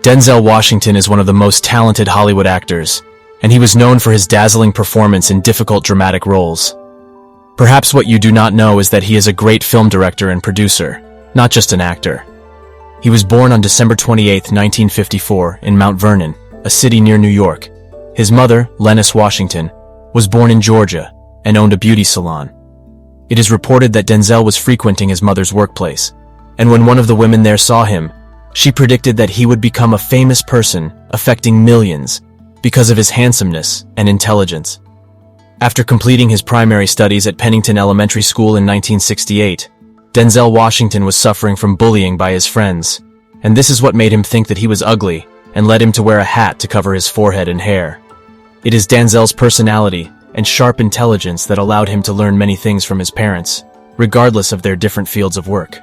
Denzel Washington is one of the most talented Hollywood actors, and he was known for his dazzling performance in difficult dramatic roles. Perhaps what you do not know is that he is a great film director and producer, not just an actor. He was born on December 28, 1954, in Mount Vernon, a city near New York. His mother, Lennis Washington, was born in Georgia and owned a beauty salon. It is reported that Denzel was frequenting his mother's workplace, and when one of the women there saw him, she predicted that he would become a famous person affecting millions because of his handsomeness and intelligence. After completing his primary studies at Pennington Elementary School in 1968, Denzel Washington was suffering from bullying by his friends, and this is what made him think that he was ugly and led him to wear a hat to cover his forehead and hair. It is Denzel's personality and sharp intelligence that allowed him to learn many things from his parents, regardless of their different fields of work.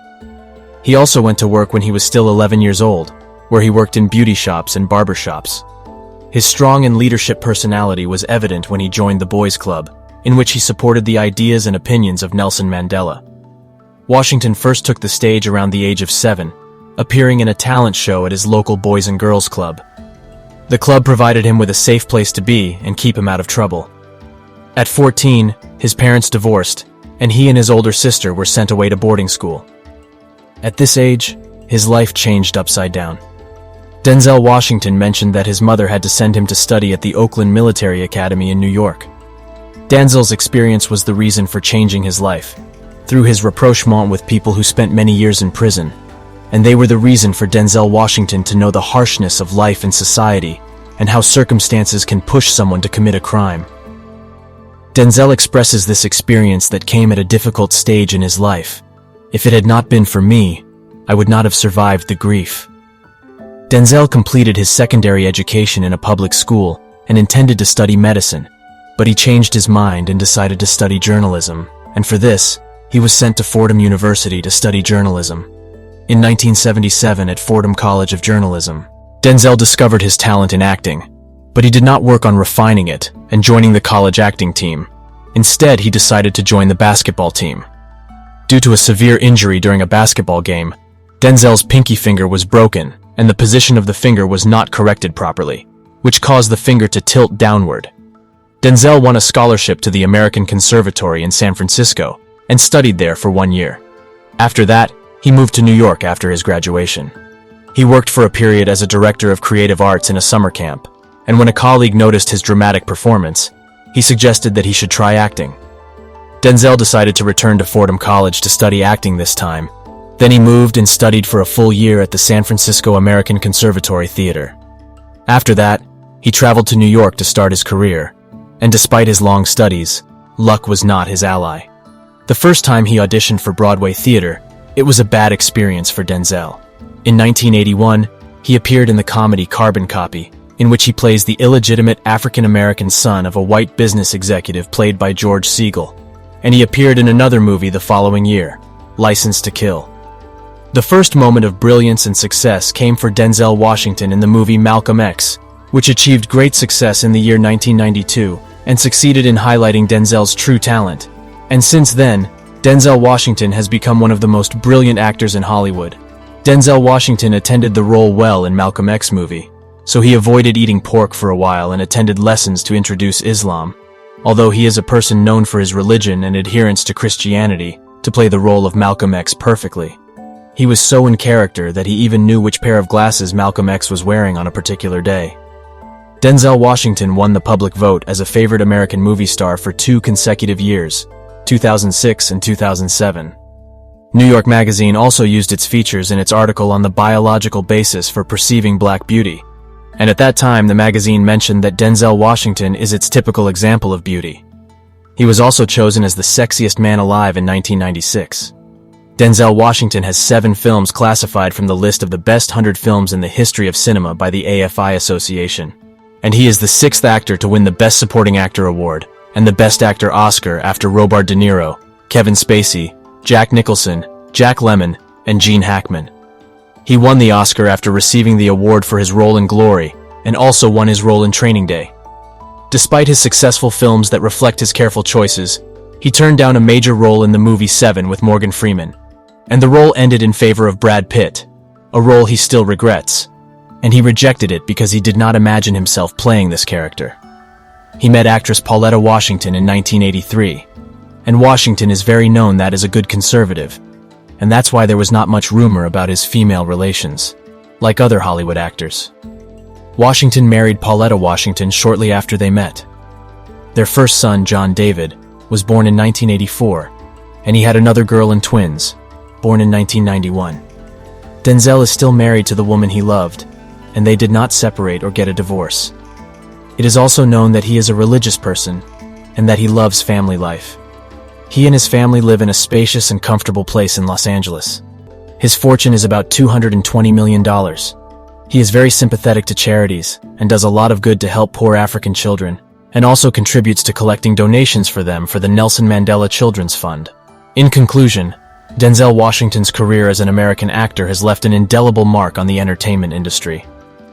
He also went to work when he was still 11 years old, where he worked in beauty shops and barber shops. His strong and leadership personality was evident when he joined the Boys Club, in which he supported the ideas and opinions of Nelson Mandela. Washington first took the stage around the age of 7, appearing in a talent show at his local Boys and Girls Club. The club provided him with a safe place to be and keep him out of trouble. At 14, his parents divorced, and he and his older sister were sent away to boarding school. At this age, his life changed upside down. Denzel Washington mentioned that his mother had to send him to study at the Oakland Military Academy in New York. Denzel's experience was the reason for changing his life, through his rapprochement with people who spent many years in prison, and they were the reason for Denzel Washington to know the harshness of life and society, and how circumstances can push someone to commit a crime. Denzel expresses this experience that came at a difficult stage in his life. If it had not been for me, I would not have survived the grief. Denzel completed his secondary education in a public school and intended to study medicine, but he changed his mind and decided to study journalism, and for this, he was sent to Fordham University to study journalism. In 1977 at Fordham College of Journalism, Denzel discovered his talent in acting, but he did not work on refining it and joining the college acting team. Instead, he decided to join the basketball team. Due to a severe injury during a basketball game, Denzel's pinky finger was broken and the position of the finger was not corrected properly, which caused the finger to tilt downward. Denzel won a scholarship to the American Conservatory in San Francisco and studied there for 1 year. After that, he moved to New York after his graduation. He worked for a period as a director of creative arts in a summer camp, and when a colleague noticed his dramatic performance, he suggested that he should try acting. Denzel decided to return to Fordham College to study acting this time. Then he moved and studied for a full year at the San Francisco American Conservatory Theater. After that, he traveled to New York to start his career, and despite his long studies, luck was not his ally. The first time he auditioned for Broadway theater, it was a bad experience for Denzel. In 1981, he appeared in the comedy Carbon Copy, in which he plays the illegitimate African-American son of a white business executive played by George Segal, and he appeared in another movie the following year, License to Kill. The first moment of brilliance and success came for Denzel Washington in the movie Malcolm X, which achieved great success in the year 1992 and succeeded in highlighting Denzel's true talent. And since then, Denzel Washington has become one of the most brilliant actors in Hollywood. Denzel Washington attended the role well in Malcolm X movie, so he avoided eating pork for a while and attended lessons to introduce Islam, although he is a person known for his religion and adherence to Christianity, to play the role of Malcolm X perfectly. He was so in character that he even knew which pair of glasses Malcolm X was wearing on a particular day. Denzel Washington won the public vote as a favorite American movie star for 2 consecutive years, 2006 and 2007. New York Magazine also used its features in its article on the biological basis for perceiving black beauty, and at that time the magazine mentioned that Denzel Washington is its typical example of beauty. He was also chosen as the sexiest man alive in 1996. Denzel Washington has 7 films classified from the list of the best 100 films in the history of cinema by the AFI Association, and he is the 6th actor to win the Best Supporting Actor award and the Best Actor Oscar after Robert De Niro, Kevin Spacey, Jack Nicholson, Jack Lemmon, and Gene Hackman. He won the Oscar after receiving the award for his role in Glory, and also won his role in Training Day. Despite his successful films that reflect his careful choices, he turned down a major role in the movie Seven with Morgan Freeman, and the role ended in favor of Brad Pitt, a role he still regrets. and he rejected it because he did not imagine himself playing this character. He met actress Pauletta Washington in 1983, and Washington is very known that as a good conservative, and that's why there was not much rumor about his female relations, like other Hollywood actors. Washington married Pauletta Washington shortly after they met. Their first son, John David, was born in 1984, and he had another girl and twins, born in 1991. Denzel is still married to the woman he loved, and they did not separate or get a divorce. It is also known that he is a religious person, and that he loves family life. He and his family live in a spacious and comfortable place in Los Angeles. His fortune is about $220 million. He is very sympathetic to charities, and does a lot of good to help poor African children, and also contributes to collecting donations for them for the Nelson Mandela Children's Fund. In conclusion, Denzel Washington's career as an American actor has left an indelible mark on the entertainment industry.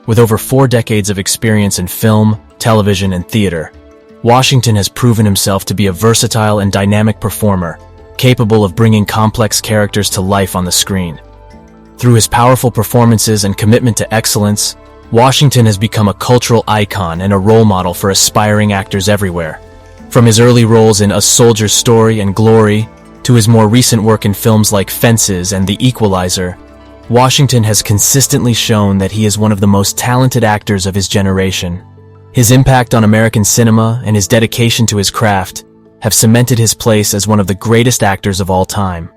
With over 4 decades of experience in film, television, and theater, Washington has proven himself to be a versatile and dynamic performer, capable of bringing complex characters to life on the screen. Through his powerful performances and commitment to excellence, Washington has become a cultural icon and a role model for aspiring actors everywhere. From his early roles in A Soldier's Story and Glory, to his more recent work in films like Fences and The Equalizer, Washington has consistently shown that he is one of the most talented actors of his generation. His impact on American cinema and his dedication to his craft have cemented his place as one of the greatest actors of all time.